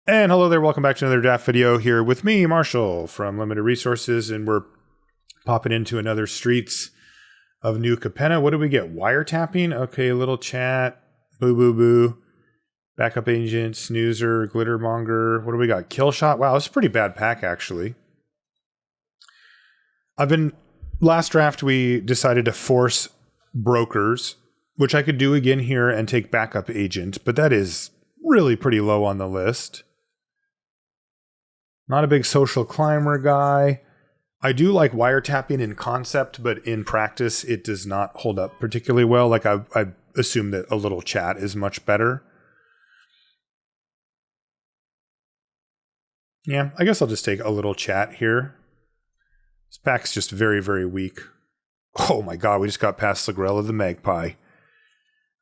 And hello there, welcome back to another draft video here with me, Marshall, from Limited Resources, and we're popping into another Streets of New Capenna. What do we get? Wiretapping? Okay, a little chat. Boo, boo, boo. Backup Agent, Snoozer, Glittermonger. What do we got? Killshot. Wow, it's a pretty bad pack, actually. Last draft, we decided to force Brokers, which I could do again here and take Backup Agent, but that is really pretty low on the list. Not a big Social Climber guy. I do like wiretapping in concept, but in practice, it does not hold up particularly well. Like I assume that a little chat is much better. Yeah, I guess I'll just take a little chat here. This pack's just very, very weak. Oh my god, we just got past Lagrella the Magpie.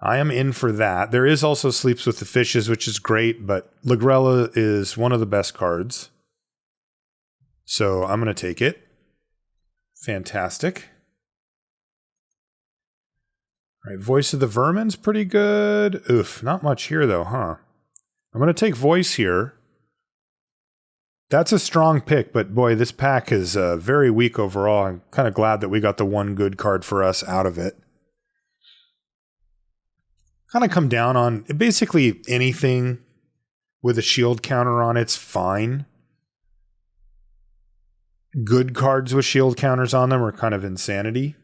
I am in for that. There is also Sleeps with the Fishes, which is great, but Lagrella is one of the best cards. So I'm going to take it. Fantastic. All right, Voice of the Vermin's pretty good. Oof, not much here though, huh? I'm going to take Voice here. That's a strong pick, but boy, this pack is very weak overall. I'm kind of glad that we got the one good card for us out of it. Kind of come down on basically anything with a shield counter on it's fine. Good cards with shield counters on them are kind of insanity.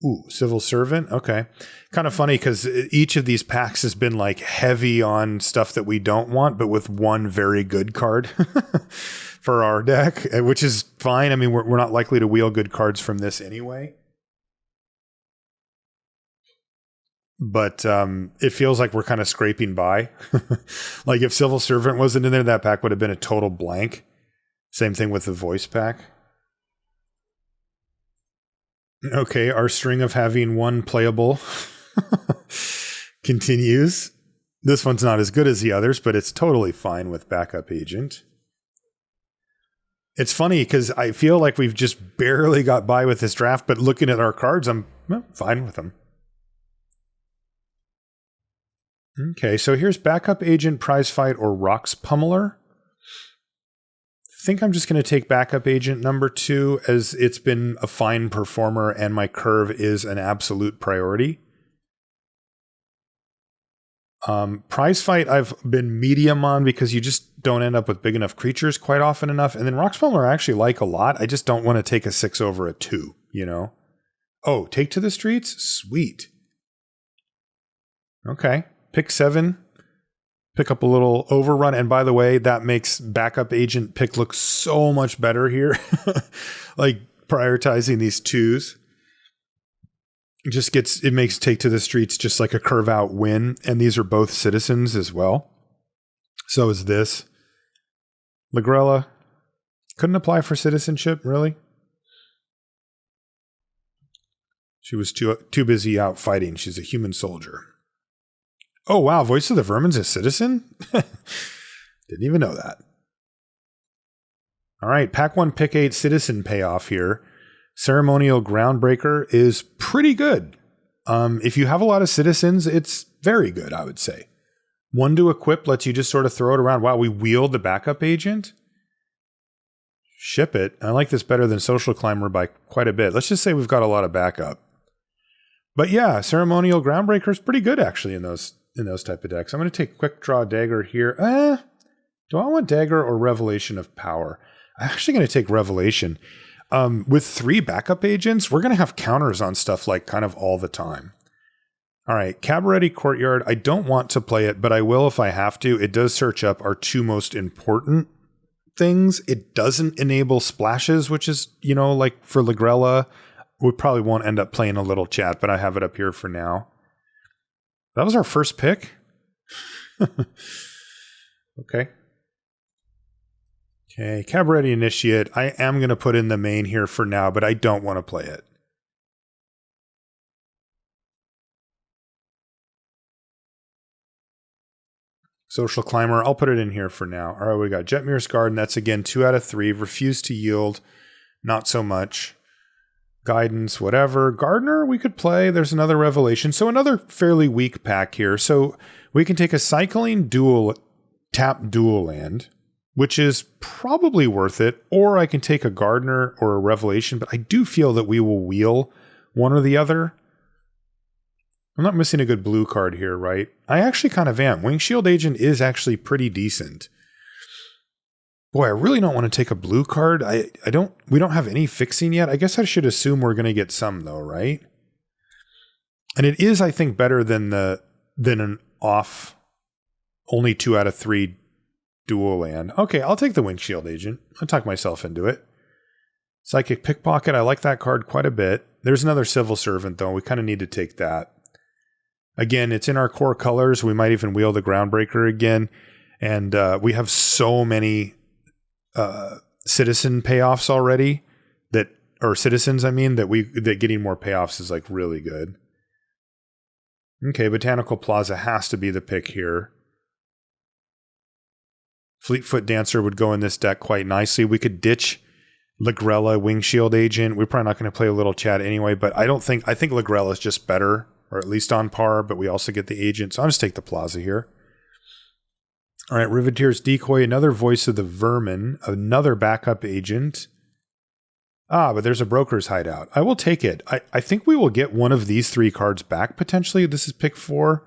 Ooh, Civil Servant. Okay. Kind of funny because each of these packs has been like heavy on stuff that we don't want, but with one very good card for our deck, which is fine. I mean, we're not likely to wheel good cards from this anyway. But it feels like we're kind of scraping by. Like if Civil Servant wasn't in there, that pack would have been a total blank. Same thing with the Voice pack. Okay, our string of having one playable continues. This one's not as good as the others, but it's totally fine with Backup Agent. It's funny because I feel like we've just barely got by with this draft, but looking at our cards, I'm fine with them. Okay, so here's Backup Agent, Prize Fight, or Rocks Pummeler. I think I'm just going to take Backup Agent number 2 as it's been a fine performer and my curve is an absolute priority. Prize Fight I've been medium on because you just don't end up with big enough creatures quite often enough. And then Rocks Pummeler I actually like a lot. I just don't want to take a 6 over a 2, you know? Oh, Take to the Streets? Sweet. Okay. Pick 7, pick up a little overrun. And by the way, that makes Backup Agent pick look so much better here. Like prioritizing these 2s. It makes Take to the Streets just like a curve out win. And these are both citizens as well. So is this. Lagrella couldn't apply for citizenship, really? She was too busy out fighting. She's a human soldier. Oh, wow. Voice of the Vermin's a citizen? Didn't even know that. All right. Pack 1, pick 8, citizen payoff here. Ceremonial Groundbreaker is pretty good. If you have a lot of citizens, it's very good, I would say. 1 to equip lets you just sort of throw it around. Wow, we wield the Backup Agent? Ship it. I like this better than Social Climber by quite a bit. Let's just say we've got a lot of backup. But yeah, Ceremonial Groundbreaker is pretty good, actually, in those type of decks. I'm going to take Quick Draw Dagger here. Do I want Dagger or Revelation of Power? I'm actually going to take Revelation. With 3 Backup Agents, we're going to have counters on stuff like kind of all the time. All right, Cabaret Courtyard. I don't want to play it, but I will if I have to. It does search up our 2 most important things. It doesn't enable splashes, which is, like for Lagrella, we probably won't end up playing a little chat, but I have it up here for now. That was our first pick. Okay. Okay, Cabaret Initiate. I am going to put in the main here for now, but I don't want to play it. Social Climber. I'll put it in here for now. All right, we got Jetmir's Garden. That's again 2 out of 3. Refuse to yield. Not so much. Guidance, whatever. Gardener, we could play. There's another Revelation. So another fairly weak pack here. So we can take a Cycling dual, tap dual land, which is probably worth it. Or I can take a Gardener or a Revelation, but I do feel that we will wheel one or the other. I'm not missing a good blue card here, right? I actually kind of am. Wing Shield Agent is actually pretty decent. Boy, I really don't want to take a blue card. We don't have any fixing yet. I guess I should assume we're going to get some though, right? And it is, I think, better than an off only 2 out of 3 dual land. Okay, I'll take the Wing Shield Agent. I'll talk myself into it. Psychic Pickpocket, I like that card quite a bit. There's another Civil Servant though. We kind of need to take that. Again, it's in our core colors. We might even wheel the Groundbreaker again. And we have so many citizen payoffs already citizens, that getting more payoffs is like really good. Okay, Botanical Plaza has to be the pick here. Fleetfoot Dancer would go in this deck quite nicely. We could ditch Lagrella, Wing Shield Agent. We're probably not going to play a little chat anyway, but I think Lagrella is just better, or at least on par, but we also get the agent. So I'll just take the Plaza here. All right, Riveteer's Decoy, another Voice of the Vermin, another backup agent. But there's a Broker's Hideout. I will take it. I think we will get one of these 3 cards back, potentially. This is pick 4.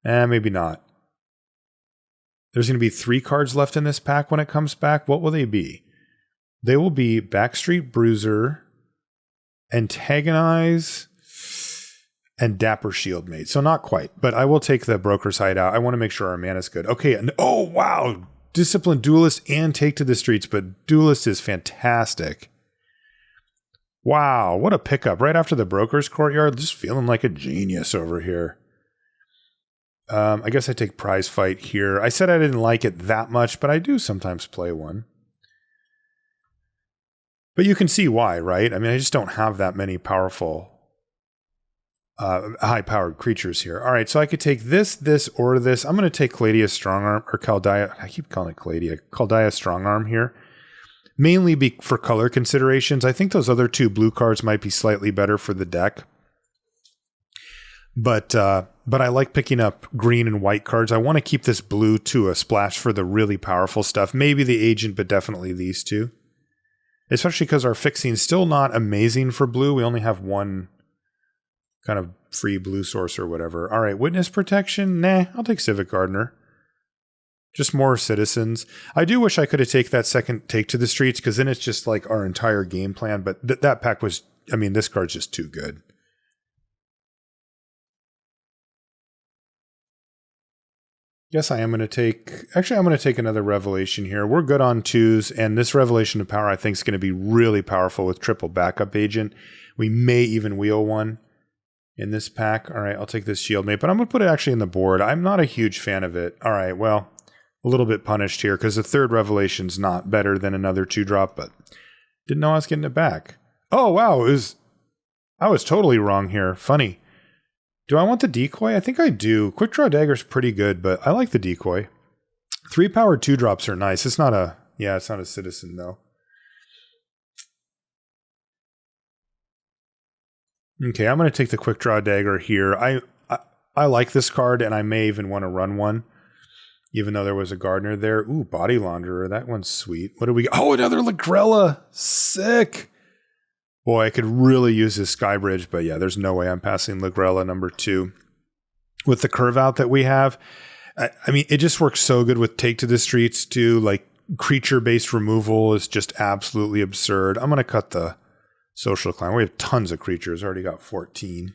Maybe not. There's going to be 3 cards left in this pack when it comes back. What will they be? They will be Backstreet Bruiser, Antagonize, and Dapper Shieldmate. So not quite, but I will take the Broker's Hideout. I want to make sure our mana's good. Okay, and oh wow, Disciplined Duelist and Take to the Streets, but Duelist is fantastic. Wow, what a pickup right after the Broker's Courtyard. Just feeling like a genius over here. I guess I take Prize Fight here. I said I didn't like it that much, but I do sometimes play one. But you can see why, right? I mean, I just don't have that many powerful high-powered creatures here. All right, so I could take this, or this. I'm going to take Calladia's Strongarm, or Caldia. I keep calling it Calladia. Caldia's Strongarm here. Mainly for color considerations. I think those other 2 blue cards might be slightly better for the deck. But I like picking up green and white cards. I want to keep this blue to a splash for the really powerful stuff. Maybe the agent, but definitely these 2. Especially because our fixing is still not amazing for blue. We only have 1 kind of free blue source or whatever. All right, Witness Protection. Nah, I'll take Civic Gardener. Just more citizens. I do wish I could have taken that second Take to the Streets, because then it's just like our entire game plan. But that pack was, this card's just too good. Guess I am going to take... Actually, I'm going to take another Revelation here. We're good on 2s, and this Revelation of Power I think is going to be really powerful with triple backup agent. We may even wheel one in this pack. All right, I'll take this Shieldmate, but I'm going to put it actually in the board. I'm not a huge fan of it. All right, well, a little bit punished here because the third Revelation's not better than another 2-drop, but didn't know I was getting it back. Oh, wow, I was totally wrong here. Funny. Do I want the Decoy? I think I do. Quick Draw Dagger's pretty good, but I like the Decoy. 3-powered 2-drops are nice. It's not a citizen, though. Okay, I'm going to take the Quick Draw Dagger here. I like this card, and I may even want to run one, even though there was a Gardener there. Ooh, Body Launderer. That one's sweet. What do we got? Oh, another Lagrella. Sick. Boy, I could really use this Skybridge, but yeah, there's no way I'm passing Lagrella number 2. With the curve out that we have, it just works so good with Take to the Streets, too. Like, creature-based removal is just absolutely absurd. I'm going to cut the Social Climb. We have tons of creatures. Already got 14.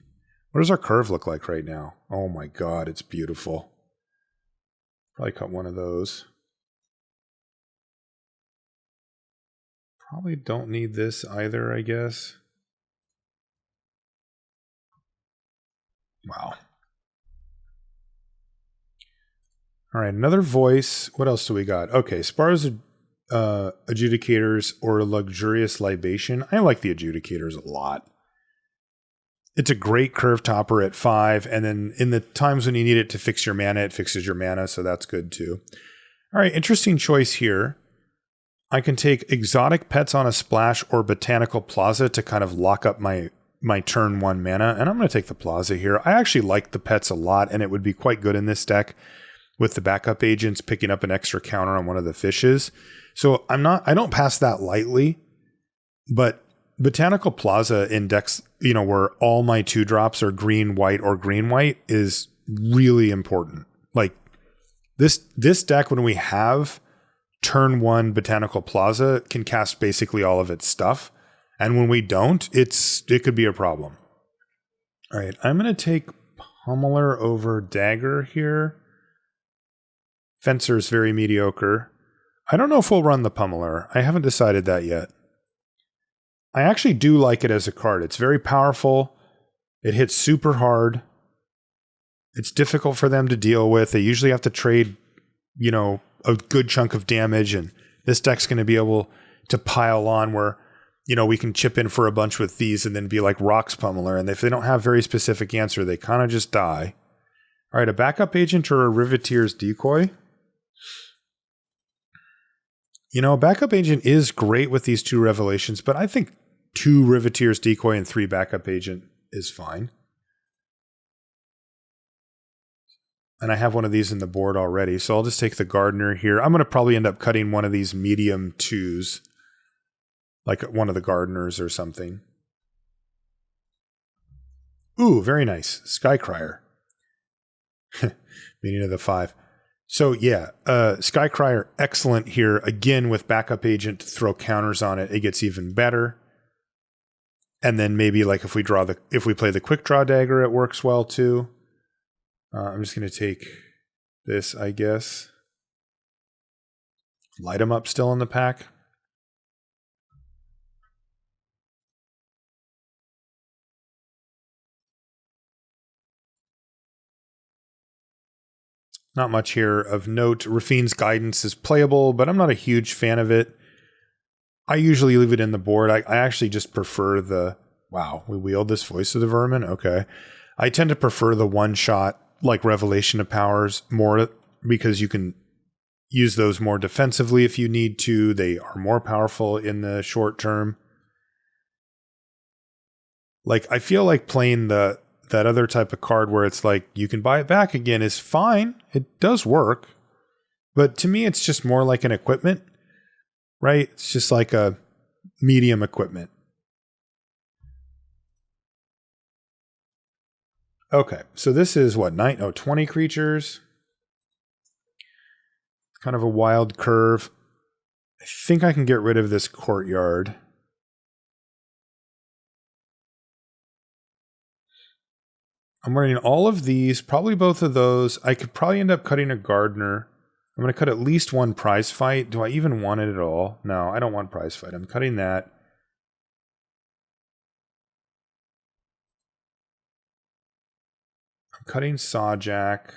What does our curve look like right now? Oh my god, it's beautiful. Probably cut one of those. Probably don't need this either, I guess. Wow. All right, another voice. What else do we got? Okay, Spar's Adjudicators or Luxurious Libation. I like the Adjudicators a lot. It's a great curve topper at 5, and then in the times when you need it to fix your mana, it fixes your mana, so that's good too. All right, interesting choice here. I can take Exotic Pets on a Splash or Botanical Plaza to kind of lock up my turn 1 mana, and I'm going to take the Plaza here. I actually like the pets a lot, and it would be quite good in this deck with the backup agents picking up an extra counter on one of the fishes. So I don't pass that lightly, but Botanical Plaza in decks, where all my 2-drops are green, white, or green, white is really important. Like this deck, when we have turn 1 Botanical Plaza, can cast basically all of its stuff. And when we don't, it could be a problem. All right, I'm going to take Pummeler over Dagger here. Fencer's very mediocre. I don't know if we'll run the Pummeler. I haven't decided that yet. I actually do like it as a card. It's very powerful. It hits super hard. It's difficult for them to deal with. They usually have to trade, a good chunk of damage, and this deck's going to be able to pile on where, we can chip in for a bunch with these and then be like Rocks Pummeler, and if they don't have very specific answer, they kind of just die. All right, a backup agent or a Riveteer's Decoy? A backup agent is great with these 2 revelations, but I think 2 Riveteer's Decoy and 3 backup agent is fine. And I have one of these in the board already, so I'll just take the Gardener here. I'm going to probably end up cutting one of these medium 2s, like one of the Gardeners or something. Ooh, very nice. Skycrier. Meaning of the 5. So yeah, Skycrier, excellent here. Again, with backup agent to throw counters on it, it gets even better. And then maybe like if we play the quick draw dagger, it works well too. I'm just going to take this, I guess. Light 'em up still in the pack. Not much here of note. Rafine's Guidance is playable, but I'm not a huge fan of it. I usually leave it in the board. I actually just prefer the... Wow, we wield this Voice of the Vermin? Okay. I tend to prefer the one-shot, like Revelation of Powers, more because you can use those more defensively if you need to. They are more powerful in the short term. Like, I feel like playing that other type of card where it's like you can buy it back again is fine. It does work. But to me, it's just more like an equipment, right? It's just like a medium equipment. Okay, so this is what, 20 creatures. Kind of a wild curve. I think I can get rid of this Courtyard. I'm running all of these, probably both of those. I could probably end up cutting a Gardener. I'm going to cut at least one Prize Fight. Do I even want it at all? No, I don't want Prize Fight. I'm cutting that. I'm cutting Sawjack. I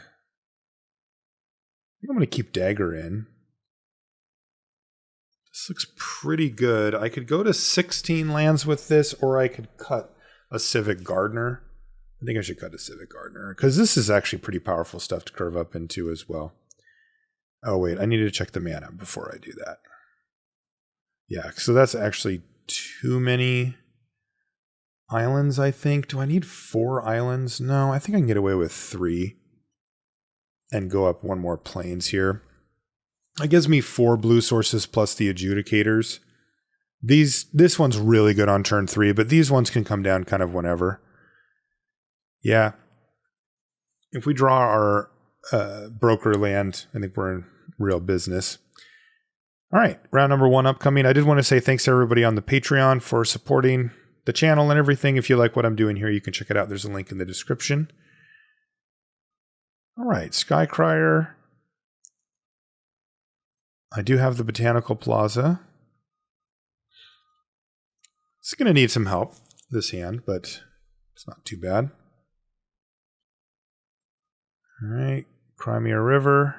think I'm going to keep Dagger in. This looks pretty good. I could go to 16 lands with this, or I could cut a Civic Gardener. I think I should cut a Civic Gardener, because this is actually pretty powerful stuff to curve up into as well. Oh, wait, I need to check the mana before I do that. Yeah, so that's actually too many islands, I think. Do I need 4 islands? No, I think I can get away with 3 and go up one more plains here. That gives me 4 blue sources plus the Adjudicators. This one's really good on turn 3, but these ones can come down kind of whenever. Yeah. If we draw our broker land, I think we're in real business. All right, round number 1 upcoming. I did want to say thanks to everybody on the Patreon for supporting the channel and everything. If you like what I'm doing here, you can check it out. There's a link in the description. All right, Skycrier. I do have the Botanical Plaza. It's going to need some help, this hand, but it's not too bad. All right, Crimea River.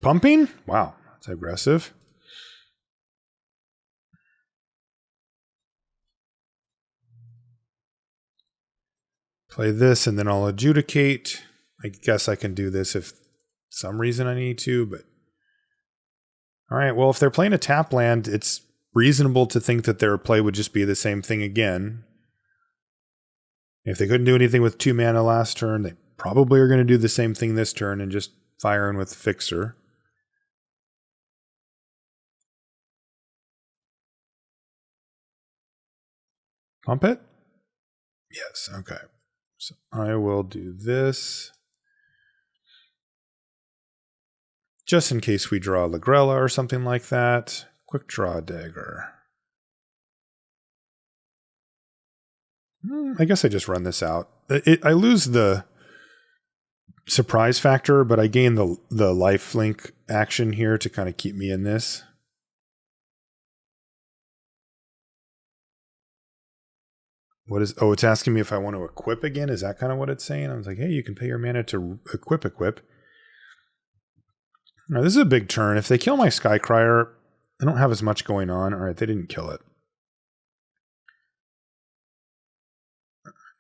Pumping? Wow, that's aggressive. Play this and then I'll Adjudicate. I guess I can do this if some reason I need to, but all right, well, if they're playing a tap land, it's reasonable to think that their play would just be the same thing again. If they couldn't do anything with 2 mana last turn, they probably are going to do the same thing this turn and just fire in with Fixer. Pump it? Yes, okay. So I will do this. Just in case we draw Lagrella or something like that. Quick draw dagger. I guess I just run this out. I lose the surprise factor, but I gain the lifelink action here to kind of keep me in this. What is... Oh, it's asking me if I want to equip again? Is that kind of what it's saying? I was like, hey, you can pay your mana to equip. Now, this is a big turn. If they kill my Skycrier, I don't have as much going on. All right, they didn't kill it.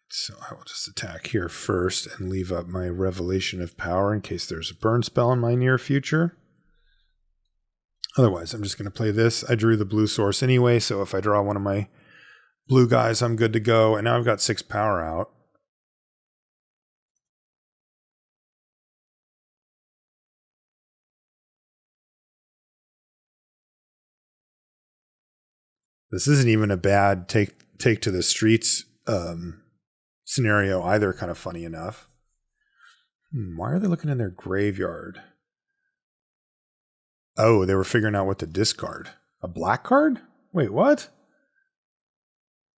So I will just attack here first and leave up my Revelation of Power in case there's a burn spell in my near future. Otherwise, I'm just going to play this. I drew the blue source anyway, so if I draw one of my blue guys, I'm good to go. And now I've got 6 power out. This isn't even a bad take to the streets scenario either, kind of funny enough. Why are they looking in their graveyard? Oh, they were figuring out what to discard. A black card? Wait, what?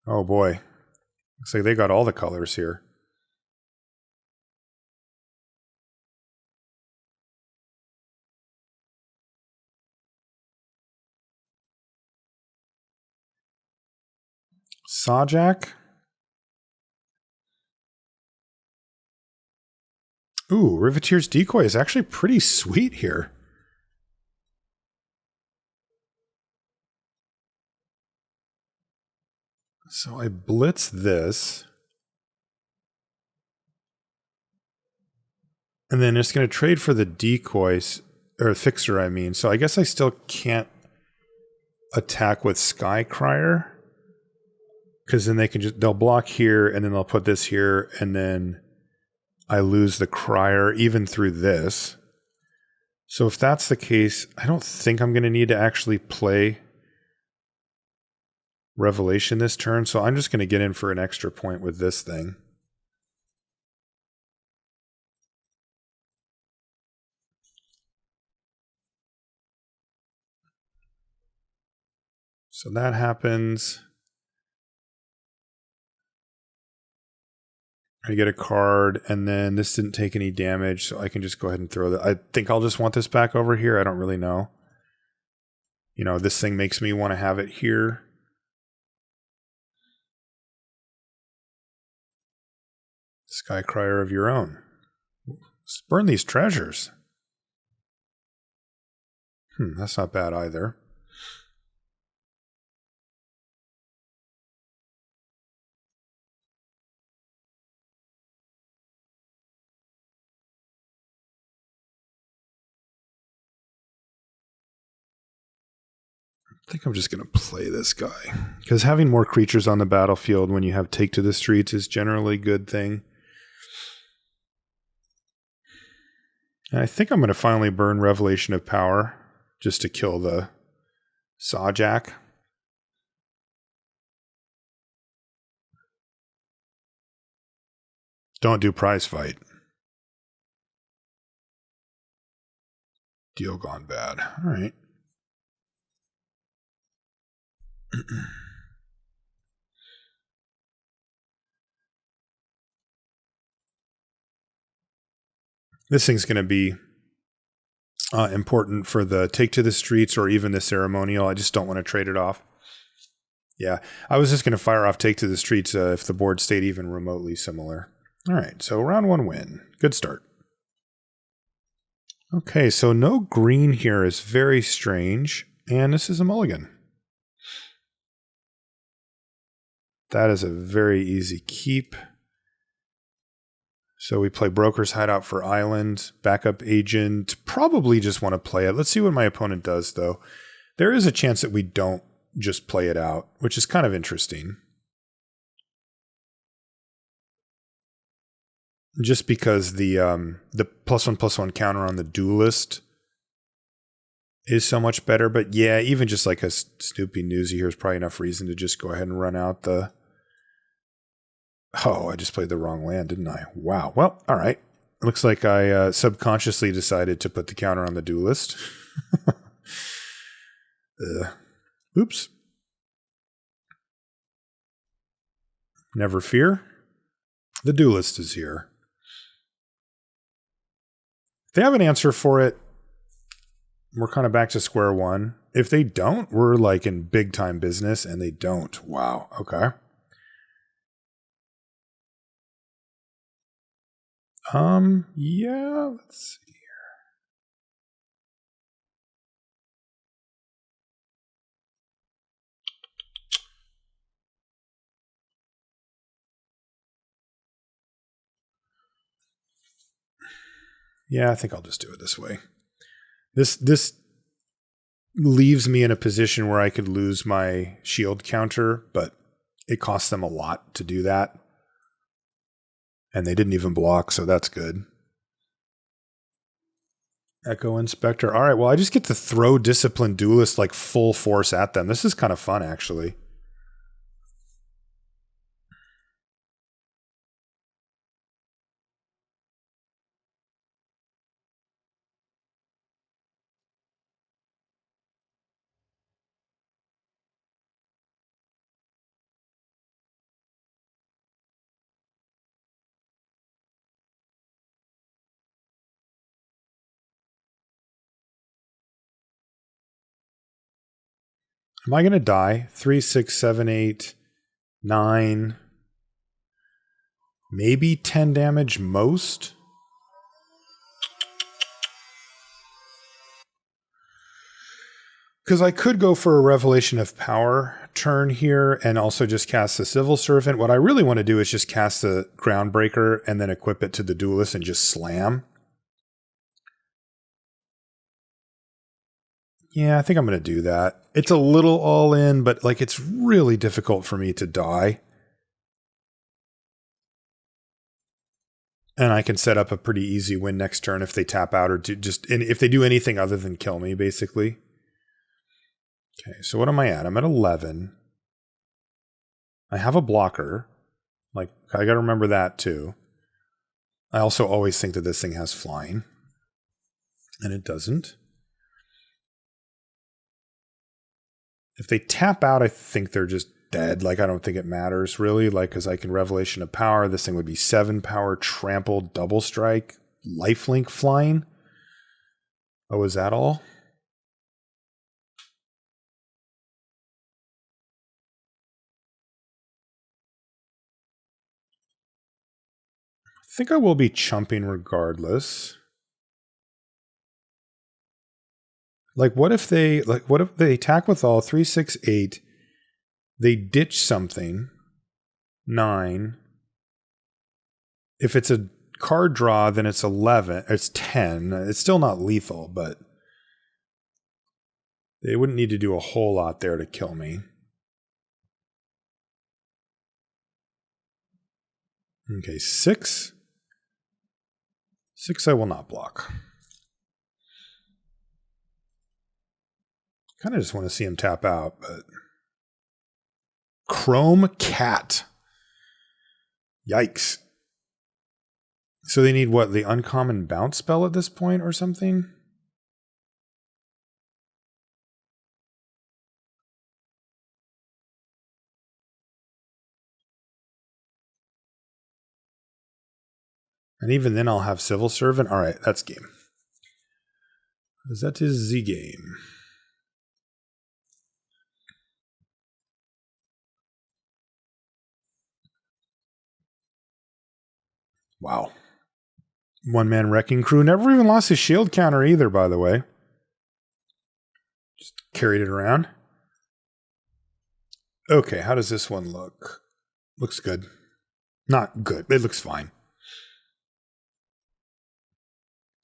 Oh boy. Looks like they got all the colors here. Sawjack? Ooh, Riveteer's Decoy is actually pretty sweet here. So I blitz this. And then it's going to trade for the decoys, or Fixer, I mean. So I guess I still can't attack with Skycrier. Because then they'll block here, and then they'll put this here, and then I lose the Crier even through this. So if that's the case, I don't think I'm going to need to actually play Revelation this turn, so I'm just going to get in for an extra point with this thing. So that happens. I get a card, and then this didn't take any damage, so I can just go ahead and throw that. I think I'll just want this back over here. I don't really know. You know, this thing makes me want to have it here. Skycrier of your own. Let's burn these treasures. That's not bad either. I think I'm just going to play this guy. Because having more creatures on the battlefield when you have Take to the Streets is generally a good thing. And I think I'm going to finally burn Revelation of Power just to kill the Sawjack. Don't do prize fight. Deal gone bad. All right. This thing's going to be important for the Take to the Streets or even the Ceremonial. I just don't want to trade it off. Yeah, I was just going to fire off Take to the Streets if the board stayed even remotely similar. All right, so round 1 win. Good start. Okay, so no green here is very strange, and this is a mulligan. That is a very easy keep. So we play Broker's Hideout for Island, Backup Agent. Probably just want to play it. Let's see what my opponent does, though. There is a chance that we don't just play it out, which is kind of interesting. Just because the +1/+1 counter on the Duelist is so much better. But yeah, even just like a Snoopy Newsy here is probably enough reason to just go ahead and run out the... Oh, I just played the wrong land, didn't I? Wow. Well, all right. Looks like I subconsciously decided to put the counter on the Duelist. Oops. Never fear. The Duelist is here. If they have an answer for it, we're kind of back to square one. If they don't, we're like in big time business, and they don't. Wow. Okay. Yeah, let's see here. Yeah, I think I'll just do it this way. This leaves me in a position where I could lose my shield counter, but it costs them a lot to do that. And they didn't even block, so that's good. Echo Inspector. All right, well, I just get to throw Disciplined Duelist like full force at them. This is kind of fun, actually. Am I going to die? 3, 6, 7, 8, 9, maybe 10 damage most? Because I could go for a Revelation of Power turn here and also just cast the Civil Servant. What I really want to do is just cast the Groundbreaker and then equip it to the Duelist and just slam. Yeah, I think I'm going to do that. It's a little all in, but like it's really difficult for me to die. And I can set up a pretty easy win next turn if they tap out or if they do anything other than kill me, basically. Okay, so what am I at? I'm at 11. I have a blocker. Like, I got to remember that too. I also always think that this thing has flying. And it doesn't. If they tap out, I think they're just dead. Like, I don't think it matters, really. Like, because I can Revelation of Power. This thing would be 7 power, trample, double strike, lifelink flying. Oh, is that all? I think I will be chumping regardless. Like, what if they attack with all 3, 6, 8? They ditch something. 9. If it's a card draw, then it's 11. It's 10. It's still not lethal, but they wouldn't need to do a whole lot there to kill me. Okay, 6. 6 I will not block. Kind of just want to see him tap out, but... Chrome Cat. Yikes. So they need what? The uncommon bounce spell at this point or something? And even then I'll have Civil Servant. All right, that's game. That is the game. Wow. One-man wrecking crew. Never even lost his shield counter either, by the way. Just carried it around. Okay, how does this one look? Looks good. Not good. It looks fine.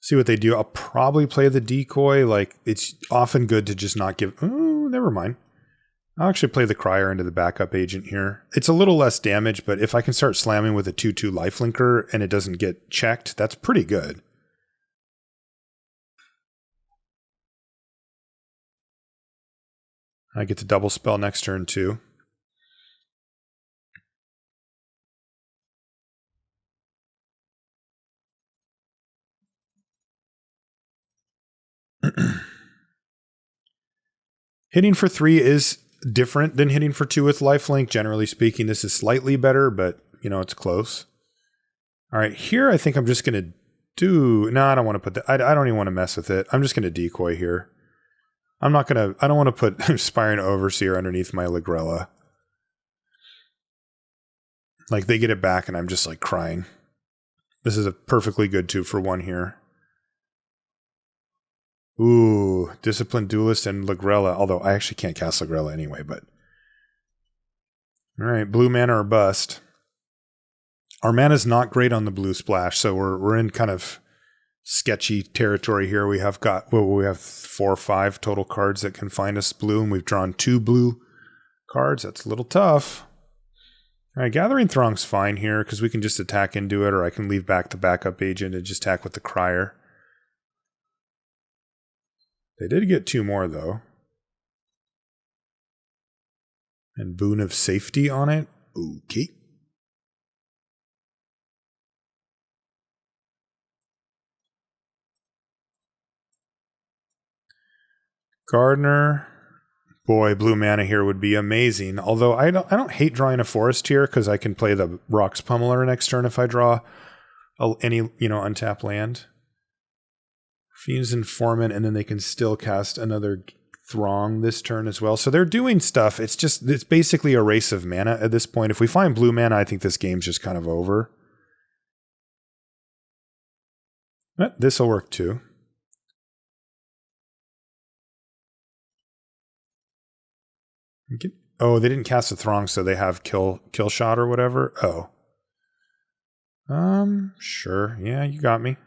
See what they do. I'll probably play the decoy. Like, it's often good to just not give... Oh, never mind. I'll actually play the crier into the backup agent here. It's a little less damage, but if I can start slamming with a 2/2 lifelinker and it doesn't get checked, that's pretty good. I get to double spell next turn too. Hitting for 3 is different than hitting for 2 with lifelink. Generally speaking, this is slightly better, but you know, it's close. All right, here I think I'm just going to do... No, I don't want to put that... I don't even want to mess with it. I'm just going to decoy here. I don't want to put Aspiring Overseer underneath my Lagrella. Like, they get it back and I'm just like crying. This is a perfectly good 2-for-1 here. Ooh, Disciplined Duelist and Lagrella. Although I actually can't cast Lagrella anyway, but... Alright, blue mana or bust. Our mana's not great on the blue splash, so we're in kind of sketchy territory here. We have 4 or 5 total cards that can find us blue, and we've drawn 2 blue cards. That's a little tough. Alright, Gathering Throng's fine here, because we can just attack into it, or I can leave back the backup agent and just attack with the crier. They did get 2 more, though. And Boon of Safety on it. Okay. Gardener. Boy, blue mana here would be amazing. Although I don't hate drawing a forest here, because I can play the Rocks Pummeler next turn if I draw any, untapped land. Fiend's Informant, and then they can still cast another Throng this turn as well. So they're doing stuff. It's basically a race of mana at this point. If we find blue mana, I think this game's just kind of over. But this will work too. Okay. Oh, they didn't cast a Throng, so they have kill shot or whatever. Oh. Sure. Yeah, you got me.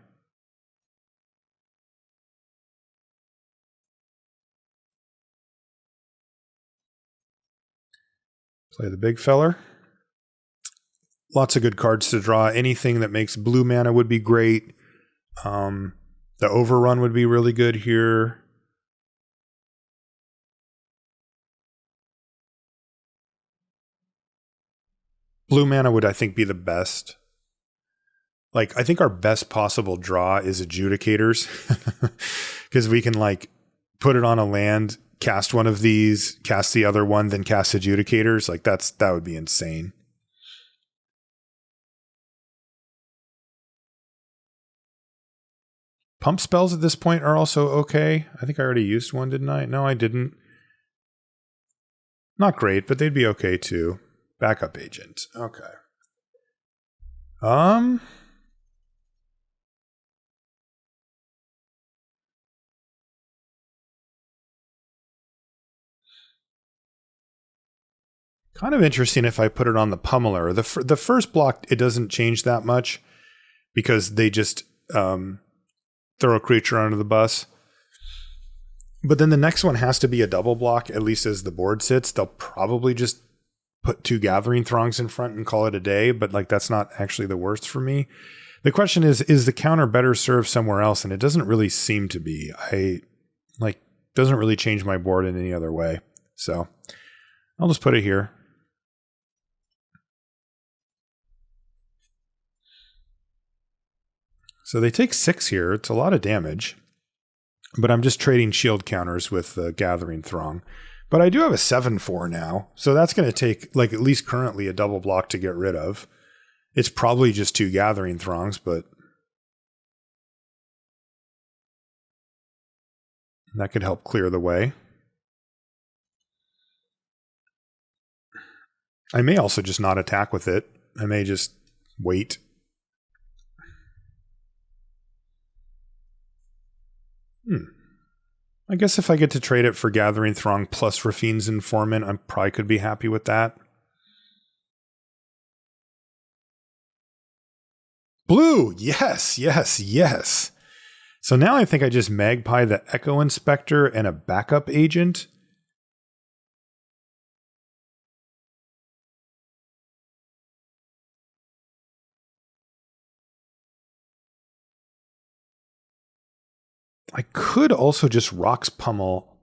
Play the big feller. Lots of good cards to draw. Anything that makes blue mana would be great. The Overrun would be really good here. Blue mana would, I think, be the best. Like, I think our best possible draw is Adjudicators. Because we can, like, put it on a land, cast one of these, cast the other one, then cast Adjudicators. Like, that would be insane. Pump spells at this point are also okay. I think I already used one, didn't I? No, I didn't. Not great, but they'd be okay too. Backup agent. Okay. Kind of interesting if I put it on the Pummeler. The first block, it doesn't change that much because they just throw a creature under the bus. But then the next one has to be a double block, at least as the board sits. They'll probably just put 2 Gathering Throngs in front and call it a day, but like that's not actually the worst for me. The question is the counter better served somewhere else? And it doesn't really seem to be. Doesn't really change my board in any other way. So I'll just put it here. So they take 6 here. It's a lot of damage. But I'm just trading shield counters with the Gathering Throng. But I do have a 7/4 now. So that's going to take, like, at least currently a double block to get rid of. It's probably just 2 Gathering Throngs, but that could help clear the way. I may also just not attack with it. I may just wait. I guess if I get to trade it for Gathering Throng plus Rafine's Informant, I probably could be happy with that. Blue! Yes, yes, yes. So now I think I just magpie the Echo Inspector and a backup agent. I could also just Rocks Pummel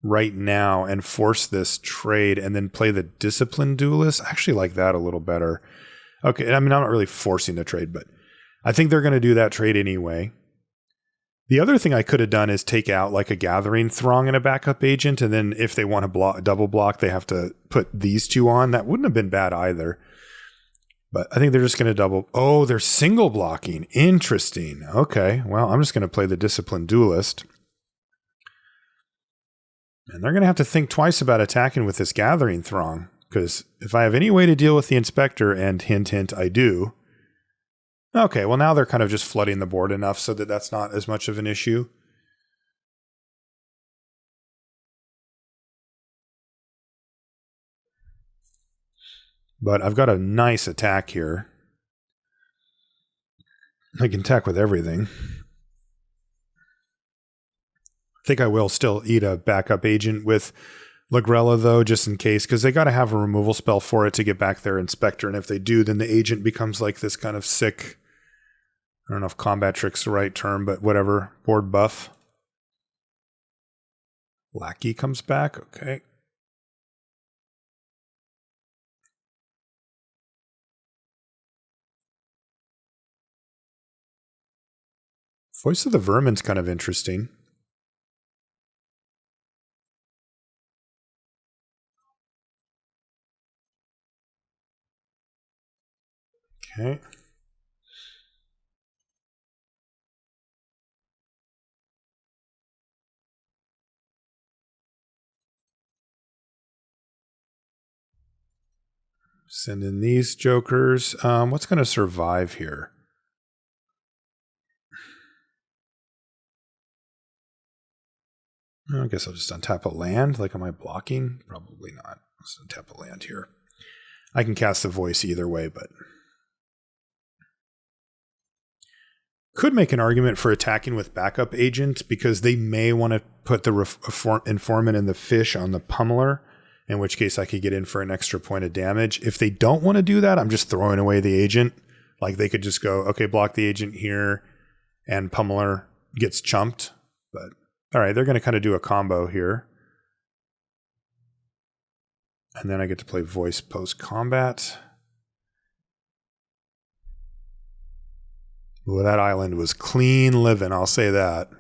right now and force this trade and then play the Disciplined Duelist. I actually like that a little better. Okay, I mean, I'm not really forcing the trade, but I think they're going to do that trade anyway. The other thing I could have done is take out like a Gathering Throng and a backup agent, and then if they want to double block, they have to put these two on. That wouldn't have been bad either. But I think they're just going to double. Oh, they're single blocking. Interesting. Okay, well, I'm just going to play the Disciplined Duelist. And they're going to have to think twice about attacking with this Gathering Throng, because if I have any way to deal with the Inspector, and hint, hint, I do. Okay, well, now they're kind of just flooding the board enough so that that's not as much of an issue. But I've got a nice attack here. I can attack with everything. I think I will still eat a backup agent with Lagrella, though, just in case, because they got to have a removal spell for it to get back their Inspector, and if they do, then the agent becomes like this kind of sick, I don't know if combat trick's the right term, but whatever, board buff. Lackey comes back, okay. Voice of the Vermin's kind of interesting. Okay. Send in these jokers. What's going to survive here? I guess I'll just untap a land. Like, am I blocking? Probably not. I'll just untap a land here. I can cast the Voice either way, but could make an argument for attacking with backup agent because they may want to put the informant and the fish on the pummeler, in which case I could get in for an extra point of damage. If they don't want to do that, I'm just throwing away the agent. Like, they could just go, okay, block the agent here, and pummeler gets chumped. But all right, they're going to kind of do a combo here. And then I get to play Voice post-combat. Well, that island was clean living, I'll say that.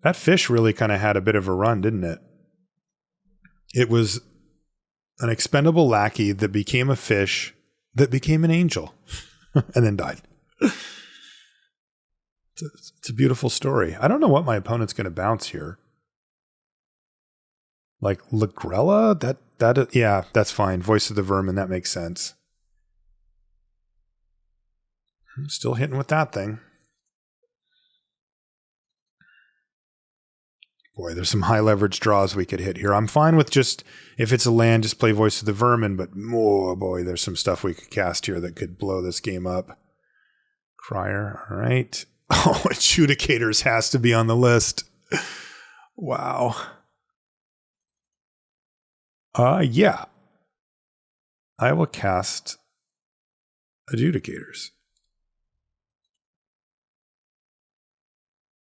That fish really kind of had a bit of a run, didn't it? It was an expendable lackey that became a fish that became an angel and then died. It's a beautiful story. I don't know what my opponent's going to bounce here. Like Lagrella? Yeah, that's fine. Voice of the Vermin, that makes sense. I'm still hitting with that thing. Boy, there's some high leverage draws we could hit here. I'm fine with just, if it's a land, just play Voice of the Vermin, but oh boy, there's some stuff we could cast here that could blow this game up. Crier, all right. Oh, Adjudicators has to be on the list. Wow. Yeah. I will cast Adjudicators.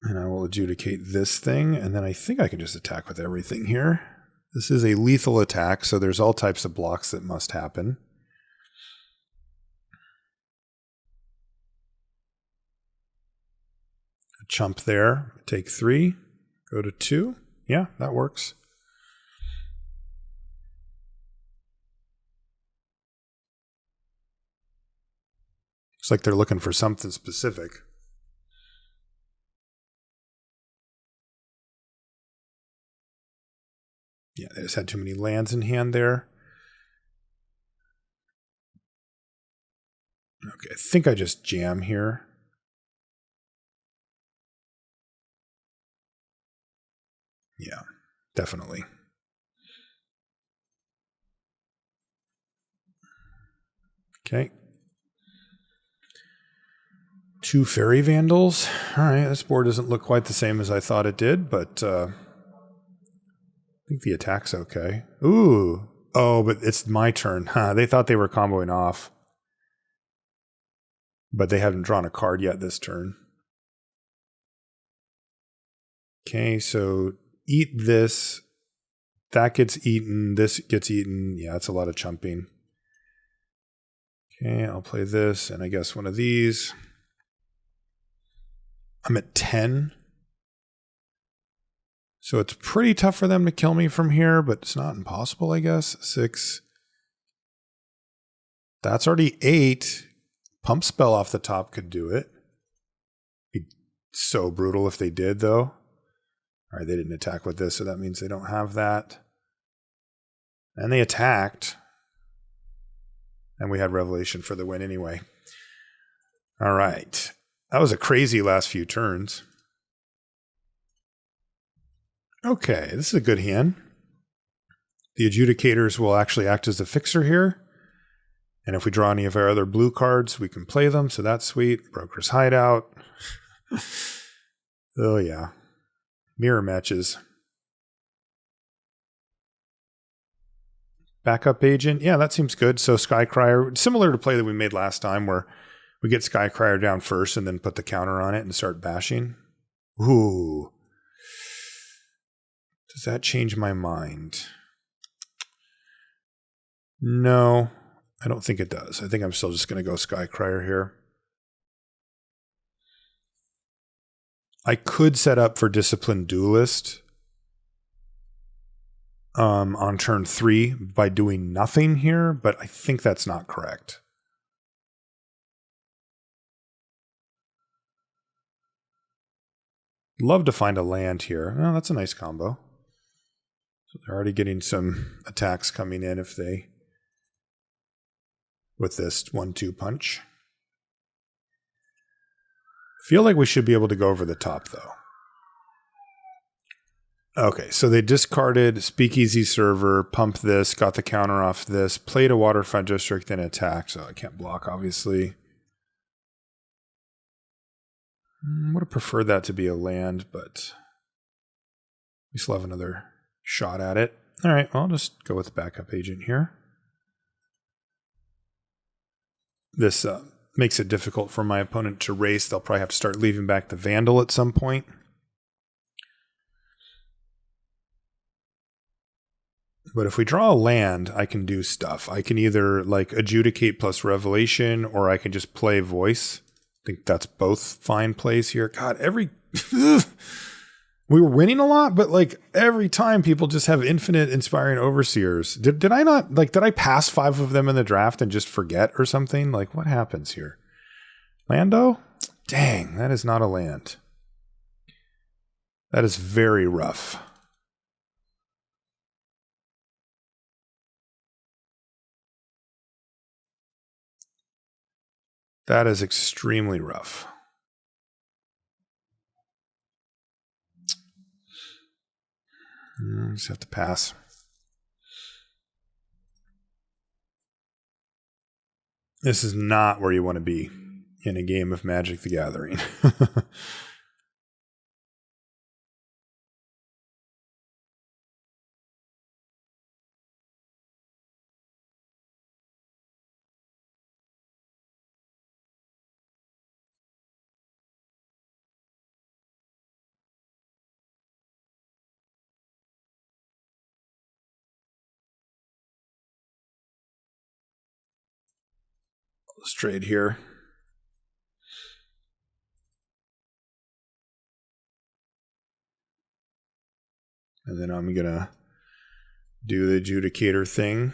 And I will adjudicate this thing, and then I think I can just attack with everything here. This is a lethal attack, so there's all types of blocks that must happen. A chump there. Take 3. Go to 2. Yeah, that works. Looks like they're looking for something specific. Yeah, they just had too many lands in hand there. Okay, I think I just jam here. Yeah. Definitely. Okay. 2 Fairy Vandals. All right, this board doesn't look quite the same as I thought it did, but I think the attack's okay. Ooh. Oh, but it's my turn. Huh, they thought they were comboing off. But they haven't drawn a card yet this turn. Okay, so eat this. That gets eaten. This gets eaten. Yeah, it's a lot of chumping. Okay, I'll play this, and I guess one of these. I'm at 10. So it's pretty tough for them to kill me from here, but it's not impossible, I guess. 6. That's already 8. Pump spell off the top could do it. Be so brutal if they did, though. All right, they didn't attack with this, so that means they don't have that. And they attacked. And we had Revelation for the win anyway. All right. That was a crazy last few turns. Okay, this is a good hand. The Adjudicators will actually act as the fixer here. And if we draw any of our other blue cards, we can play them, so that's sweet. Broker's Hideout. Oh, yeah. Mirror matches. Backup Agent. Yeah, that seems good. So Skycrier, similar to play that we made last time where we get Skycrier down first and then put the counter on it and start bashing. Ooh. Does that change my mind? No, I don't think it does. I think I'm still just going to go Skycrier here. I could set up for Disciplined Duelist on turn 3 by doing nothing here, but I think that's not correct. Love to find a land here. Oh, that's a nice combo. So they're already getting some attacks coming in if they... with this 1-2 punch. Feel like we should be able to go over the top, though. Okay, so they discarded Speakeasy Server, pumped this, got the counter off this, played a Waterfront District, then attacked, so I can't block, obviously. Would have preferred that to be a land, but we still have another shot at it. All right, well, I'll just go with Backup Agent here. This makes it difficult for my opponent to race. They'll probably have to start leaving back the Vandal at some point. But if we draw a land, I can do stuff. I can either like Adjudicate plus Revelation, or I can just play Voice. I think that's both fine plays here. God, we were winning a lot, but like every time people just have infinite Inspiring Overseers. Did I not, like, did I pass 5 of them in the draft and just forget or something? Like, what happens here? Lando? Dang, that is not a land. That is very rough. That is extremely rough. Just have to pass. This is not where you want to be in a game of Magic the Gathering. Let's trade here. And then I'm going to do the Adjudicator thing.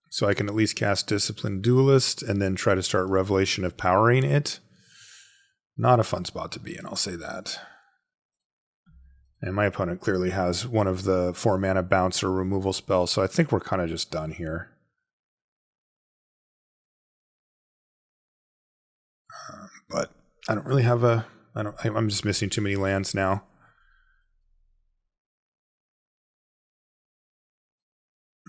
So I can at least cast Disciplined Duelist and then try to start Revelation of Powering it. Not a fun spot to be in, I'll say that. And my opponent clearly has one of the 4-mana bounce or removal spells, so I think we're kind of just done here. But I don't really have I'm just missing too many lands now.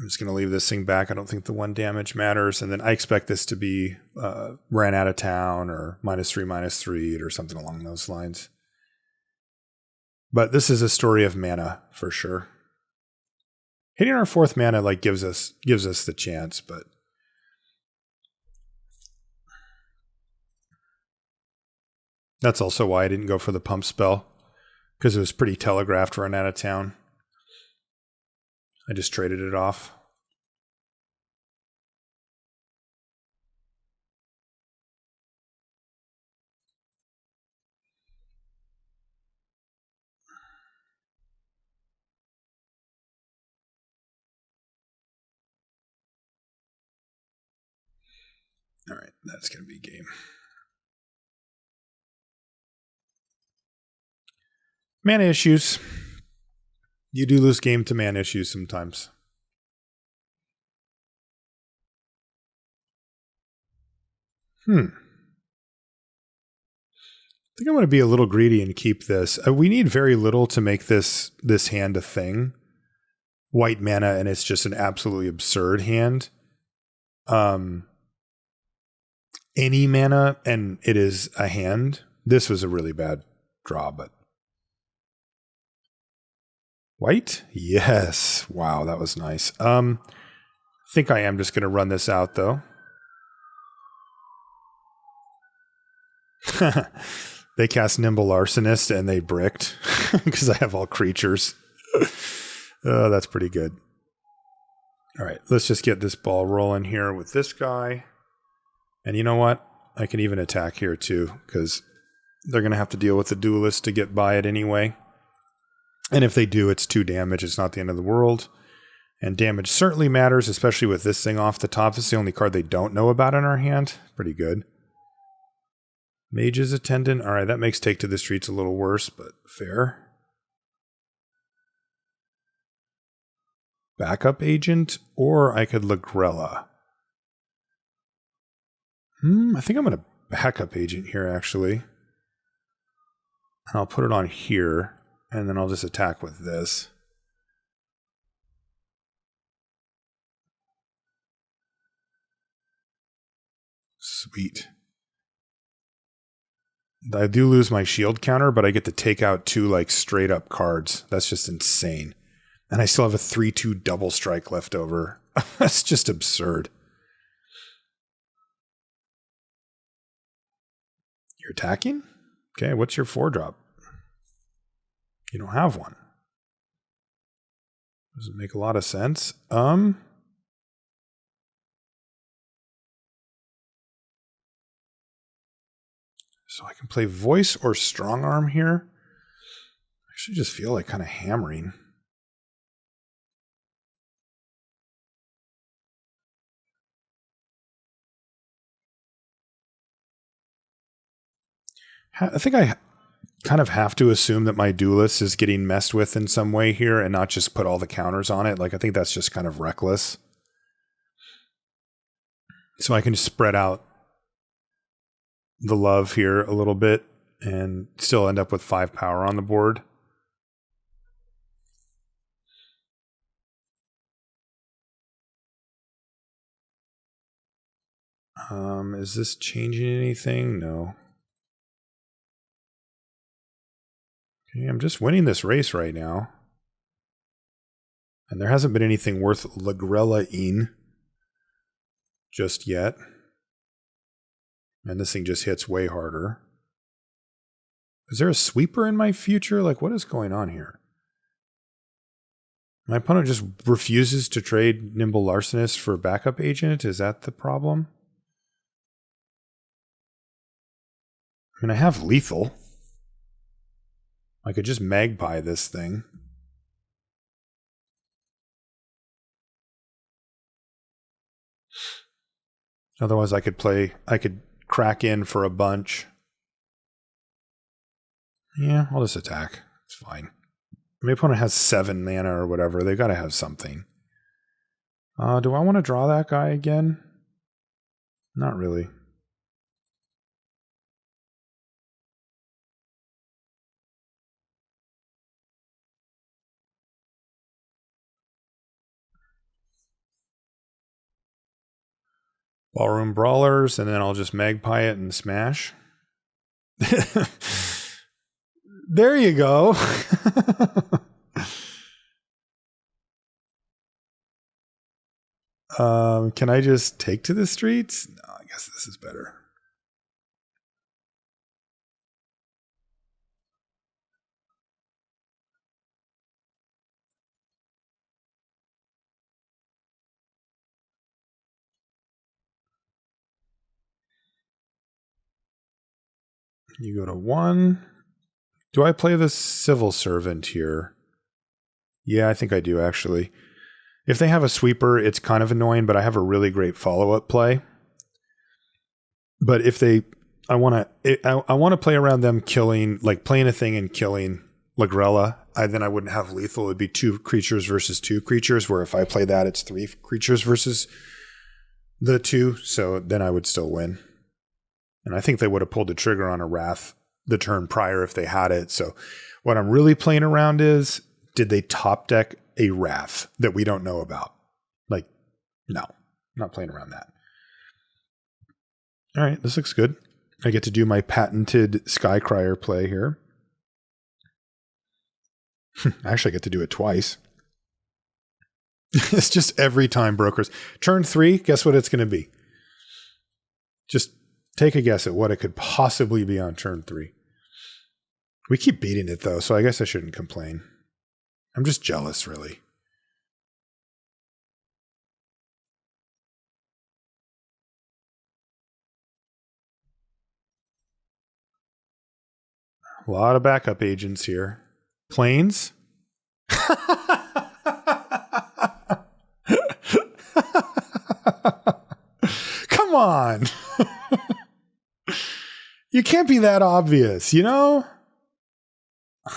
I'm just going to leave this thing back. I don't think the 1 damage matters. And then I expect this to be ran out of town or -3/-3 or something along those lines. But this is a story of mana for sure. Hitting our 4th mana like gives us the chance, but that's also why I didn't go for the pump spell, because it was pretty telegraphed run out of town. I just traded it off. All right, that's going to be game. Mana issues. You do lose game to mana issues sometimes. I think I'm going to be a little greedy and keep this. We need very little to make this hand a thing. White mana, and it's just an absolutely absurd hand. Any mana, and it is a hand. This was a really bad draw, but white? Yes. Wow, that was nice. I think I am just going to run this out, though. They cast Nimble Arsonist and they bricked because I have all creatures. Oh, that's pretty good. All right, let's just get this ball rolling here with this guy. And you know what? I can even attack here too, because they're going to have to deal with the duelist to get by it anyway. And if they do, it's 2 damage. It's not the end of the world. And damage certainly matters, especially with this thing off the top. This is the only card they don't know about in our hand. Pretty good. Mage's Attendant. All right, that makes Take to the Streets a little worse, but fair. Backup Agent, or I could Lagrella. I think I'm going to Backup Agent here, actually. And I'll put it on here, and then I'll just attack with this. Sweet. I do lose my shield counter, but I get to take out 2 like straight up cards. That's just insane. And I still have a 3/2 double strike left over. That's just absurd. You're attacking? Okay, what's your 4-drop? You don't have one. Doesn't make a lot of sense. So I can play Voice or Strong Arm here. I actually just feel like kind of hammering. I think I kind of have to assume that my duelist is getting messed with in some way here and not just put all the counters on it. Like, I think that's just kind of reckless. So I can just spread out the love here a little bit and still end up with 5 power on the board. Is this changing anything? No. Okay, I'm just winning this race right now. And there hasn't been anything worth Lagrella-ing just yet. And this thing just hits way harder. Is there a sweeper in my future? Like, what is going on here? My opponent just refuses to trade Nimble Larcenist for Backup Agent? Is that the problem? I mean, I have lethal. I could just Magpie this thing. Otherwise, I could crack in for a bunch. Yeah, I'll just attack. It's fine. My opponent has 7 mana or whatever. They got to have something. Do I want to draw that guy again? Not really. Ballroom Brawlers, and then I'll just Magpie it and smash. There you go. Can I just take to the streets? No, I guess this is better. You go to 1. Do I play the Civil Servant here? Yeah, I think I do, actually. If they have a sweeper, it's kind of annoying, but I have a really great follow-up play. But if they... I want to play around them killing, like playing a thing and killing Lagrella. Then I wouldn't have lethal. It would be 2 creatures versus 2 creatures, where if I play that, it's 3 creatures versus the 2. So then I would still win. And I think they would have pulled the trigger on a Wrath the turn prior if they had it. So what I'm really playing around is, did they top deck a Wrath that we don't know about? Like, no, I'm not playing around that. All right, this looks good. I get to do my patented Skycrier play here. I actually get to do it twice. It's just every time brokers. Turn 3, guess what it's going to be? Just take a guess at what it could possibly be on turn 3. We keep beating it, though, so I guess I shouldn't complain. I'm just jealous, really. A lot of backup agents here. Planes? Come on! You can't be that obvious, you know?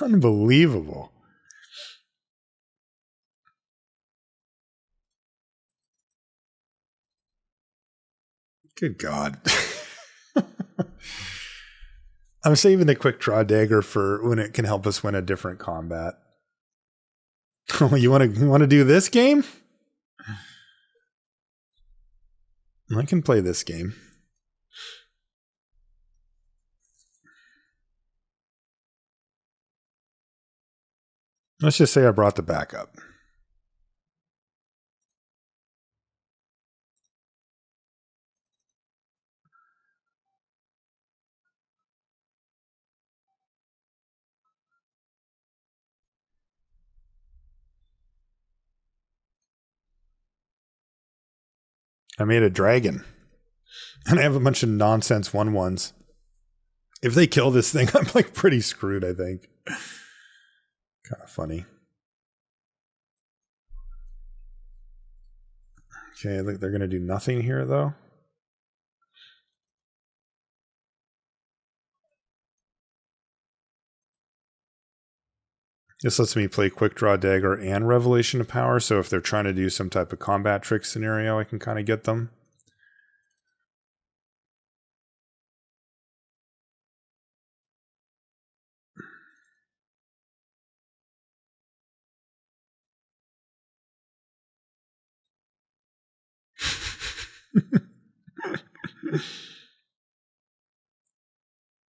Unbelievable. Good God. I'm saving the quick draw dagger for when it can help us win a different combat. Oh, you want to do this game? I can play this game. Let's just say I brought the backup. I made a dragon. And I have a bunch of nonsense 1/1s. If they kill this thing, I'm like pretty screwed, I think. Kind of funny. Okay, look, they're going to do nothing here, though. This lets me play Quick Draw Dagger and Revelation of Power, so if they're trying to do some type of combat trick scenario, I can kind of get them.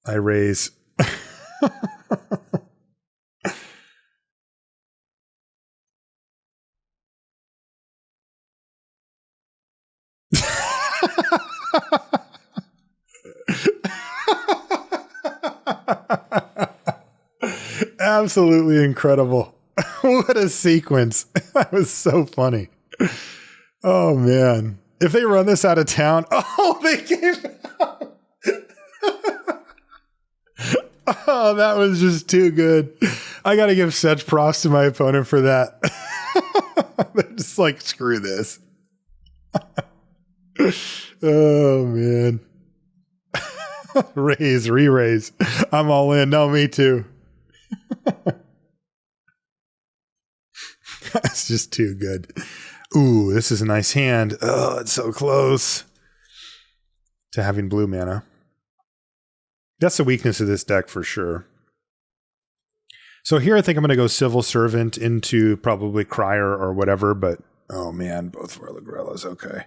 I raise. Absolutely incredible. What a sequence. That was so funny. Oh, man. If they run this out of town, oh, they gave out. Oh, that was just too good. I got to give such props to my opponent for that. They're just like, screw this. Oh, man. Raise, re-raise. I'm all in. No, me too. That's just too good. Ooh, this is a nice hand. Oh, it's so close to having blue mana. That's the weakness of this deck for sure. So here I think I'm going to go Civil Servant into probably Crier or whatever, but Oh man, both were Ligrellas. Okay.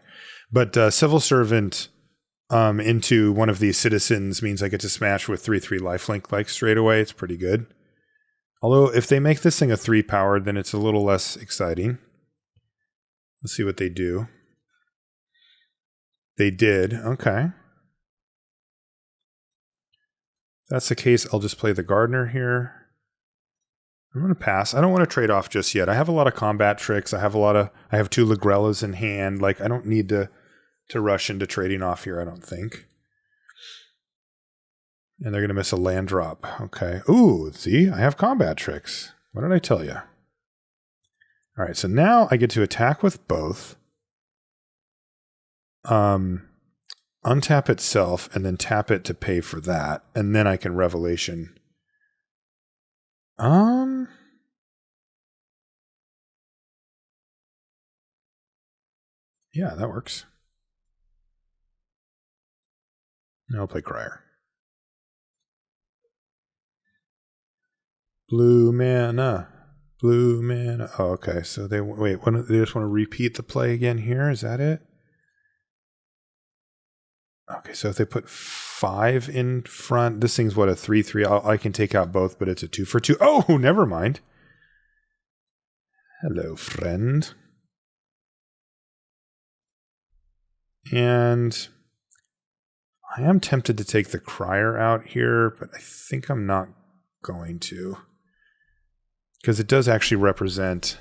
But Civil Servant into one of these citizens means I get to smash with 3/3 lifelink like straight away. It's pretty good. Although if they make this thing a 3 powered, then it's a little less exciting. Let's see what they do. They did. Okay. If that's the case, I'll just play the Gardener here. I'm going to pass. I don't want to trade off just yet. I have a lot of combat tricks. I have 2 Ligrellas in hand. Like, I don't need to rush into trading off here, I don't think. And they're going to miss a land drop. Okay. Ooh, see? I have combat tricks. What did I tell you? All right, so now I get to attack with both. Untap itself and then tap it to pay for that. And then I can Revelation. Yeah, that works. Now I'll play Crier. Blue mana. Blue mana. Oh, okay. So they wait. They just want to repeat the play again here. Is that it? Okay. So if they put 5 in front, this thing's what, a 3/3. I can take out both, but it's a 2 for 2. Oh, never mind. Hello, friend. And I am tempted to take the Crier out here, but I think I'm not going to. Because it does actually represent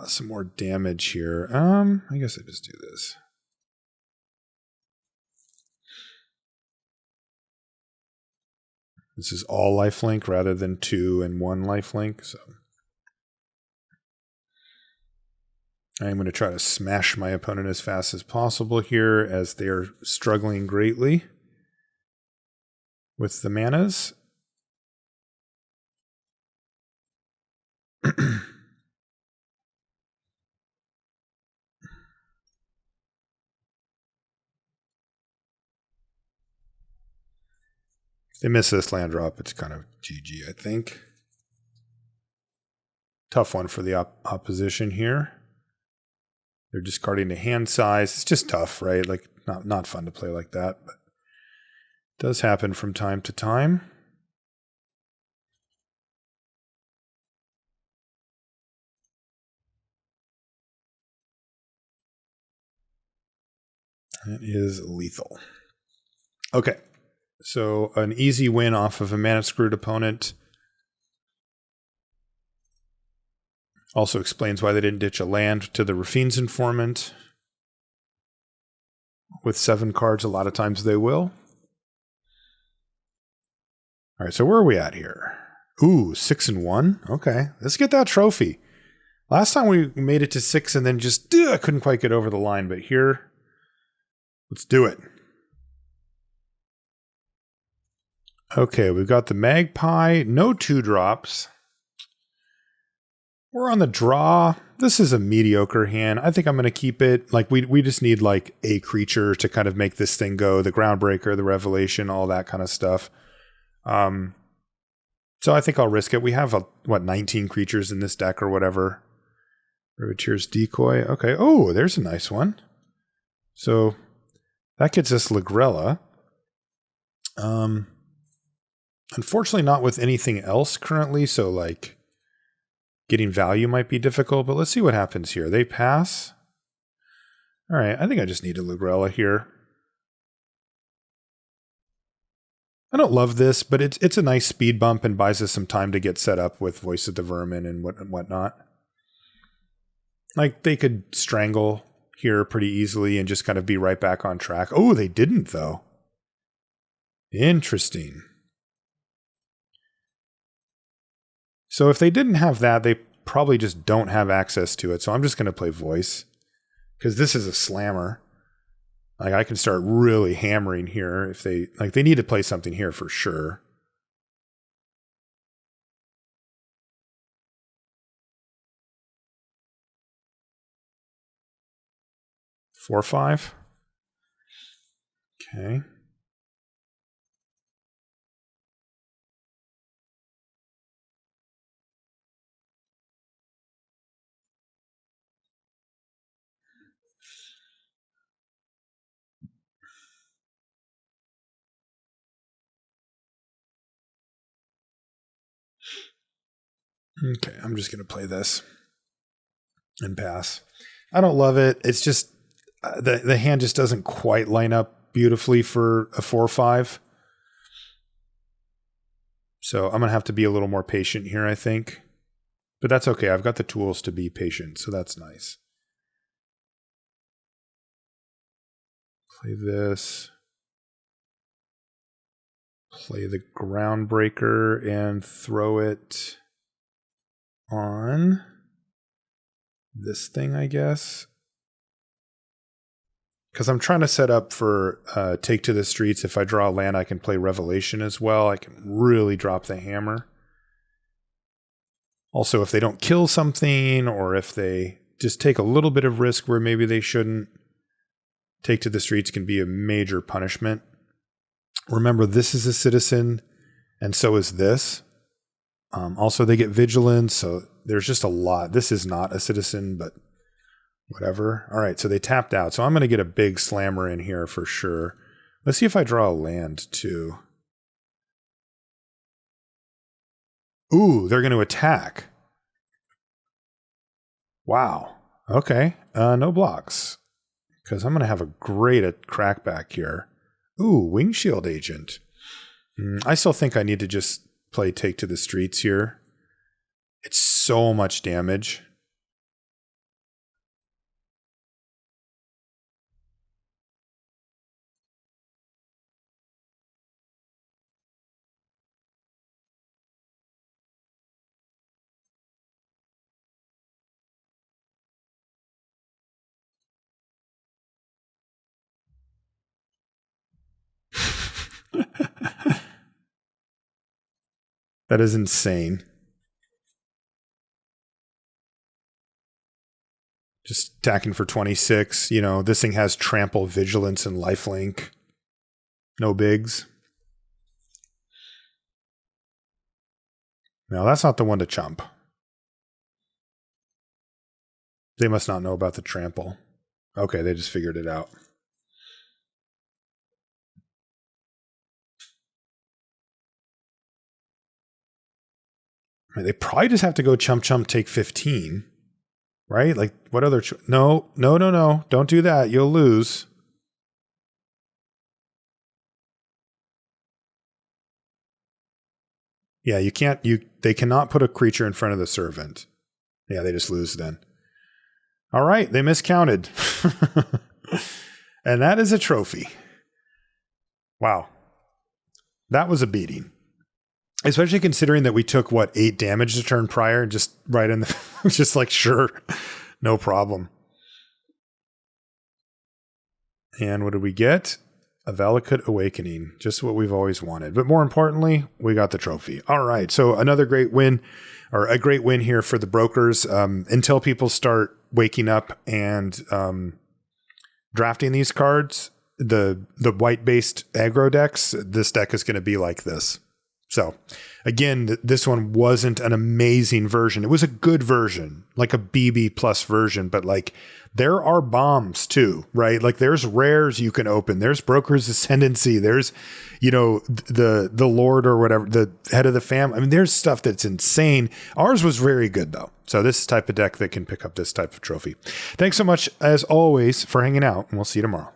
some more damage here. I guess I just do this. This is all lifelink rather than 2 and 1 lifelink. So I'm going to try to smash my opponent as fast as possible here, as they are struggling greatly with the manas. If they miss this land drop, it's kind of GG, I think. Tough one for the opposition here. They're discarding the hand size. It's just tough, right? Like, not fun to play like that, but it does happen from time to time. That is lethal. Okay, so an easy win off of a mana-screwed opponent. Also explains why they didn't ditch a land to the Rafine's Informant. With 7 cards, a lot of times they will. All right, so where are we at here? Ooh, 6-1. Okay, let's get that trophy. Last time we made it to 6 and then just couldn't quite get over the line, but here, let's do it. Okay, we've got the Magpie, no 2-drops. We're on the draw. This is a mediocre hand. I think I'm going to keep it. Like, we just need like a creature to kind of make this thing go. The Groundbreaker, the Revelation, all that kind of stuff. So I think I'll risk it. We have 19 creatures in this deck or whatever. Riveteer's Decoy. Okay. Oh, there's a nice one. So that gets us Ligrella. Unfortunately, not with anything else currently. So like, getting value might be difficult, but let's see what happens here. They pass. All right, I think I just need a Ligrella here. I don't love this, but it's a nice speed bump and buys us some time to get set up with Voice of the Vermin and whatnot. Like, they could strangle here pretty easily and just kind of be right back on track. Oh, they didn't, though. Interesting. So if they didn't have that, they probably just don't have access to it. So I'm just going to play Voice, because this is a slammer. Like, I can start really hammering here if they need to play something here for sure. Four, 5. Okay. Okay, I'm just going to play this and pass. I don't love it. It's just the hand just doesn't quite line up beautifully for a 4-5. So I'm going to have to be a little more patient here, I think. But that's okay. I've got the tools to be patient, so that's nice. Play this. Play the Groundbreaker and throw it on this thing, I guess. Because I'm trying to set up for Take to the Streets. If I draw a land, I can play Revelation as well. I can really drop the hammer. Also, if they don't kill something, or if they just take a little bit of risk where maybe they shouldn't, Take to the Streets can be a major punishment. Remember, this is a citizen, and so is this. Also, they get vigilance, so there's just a lot. This is not a citizen, but whatever. All right, so they tapped out. So I'm going to get a big slammer in here for sure. Let's see if I draw a land, too. Ooh, they're going to attack. Wow. Okay. No blocks. Because I'm going to have a great crackback here. Ooh, Windshield Agent. I still think I need to just play Take to the Streets here. It's so much damage. That is insane. Just attacking for 26. You know, this thing has trample, vigilance, and lifelink. No bigs. No, that's not the one to chump. They must not know about the trample. Okay, they just figured it out. They probably just have to go chump, take 15. Right? Like, what other... No. Don't do that. You'll lose. Yeah, you can't... They cannot put a creature in front of the servant. Yeah, they just lose then. All right, they miscounted. And that is a trophy. Wow. That was a beating. Especially considering that we took, 8 damage the turn prior, just right in the... just like, sure, no problem. And what did we get? A Valakut Awakening. Just what we've always wanted. But more importantly, we got the trophy. All right, so another great win, or a great win here for the brokers. Until people start waking up and drafting these cards, the white-based aggro decks, this deck is going to be like this. So, again, this one wasn't an amazing version. It was a good version, like a BB plus version, but like there are bombs too, right? Like there's rares you can open. There's Broker's Ascendancy. There's, the Lord or whatever, the head of the family. I mean, there's stuff that's insane. Ours was very good though. So this type of deck that can pick up this type of trophy. Thanks so much as always for hanging out, and we'll see you tomorrow.